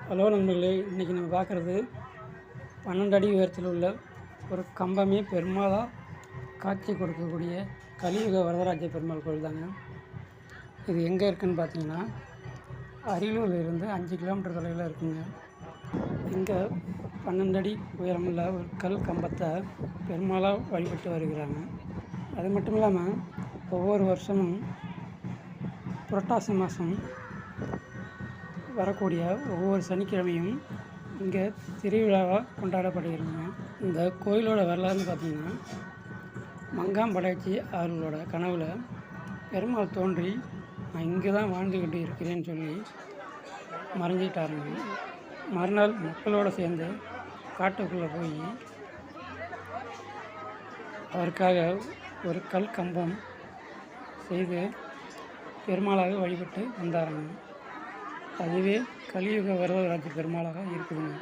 Hello நண்பர்களே, இன்றைக்கி நம்ம பார்க்குறது 12 அடி உயரத்தில் உள்ள ஒரு கம்பமே பெருமாளாக காட்சி கொடுக்கக்கூடிய கலியுக வரதராஜ பெருமாள் கோயில் தாங்க. இது எங்கே இருக்குதுன்னு பார்த்தீங்கன்னா, அரியலூரிலிருந்து 5 கிலோமீட்டர் தொலைவில் இருக்குங்க. இங்கே 12 அடி உயரமுள்ள ஒரு கல் கம்பத்தை பெருமாளாக வழிபட்டு வருகிறாங்க. அது மட்டும் இல்லாமல் ஒவ்வொரு வருஷமும் புரட்டாசி மாதம் வரக்கூடிய ஒவ்வொரு சனிக்கிழமையும் இங்கே திருவிழாவாக கொண்டாடப்படுகிறாங்க. இந்த கோயிலோட வரலாறுன்னு பார்த்திங்கன்னா, மங்காம்படைச்சி அவர்களோட கனவில் பெருமாள் தோன்றி நான் இங்கே தான் வாழ்ந்துக்கிட்டு இருக்கிறேன்னு சொல்லி மறைஞ்சிட்டாருங்க. மறுநாள் மக்களோடு சேர்ந்து காட்டுக்குள்ளே போய் அவருக்காக ஒரு கல் கம்பம் செய்து பெருமாளாக வழிபட்டு வந்தாருங்க. அதுவே கலியுக வரதராஜ பெருமாளாக இருக்குதுங்க.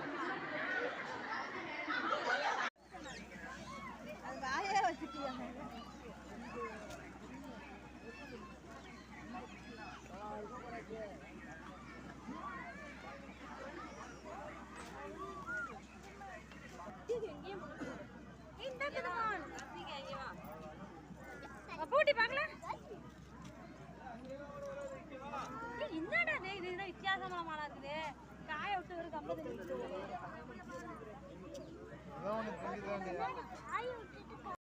என்னடா இது வித்தியாசமா மாலா இருக்குது. காய விட்டு ஒரு கம்பத்து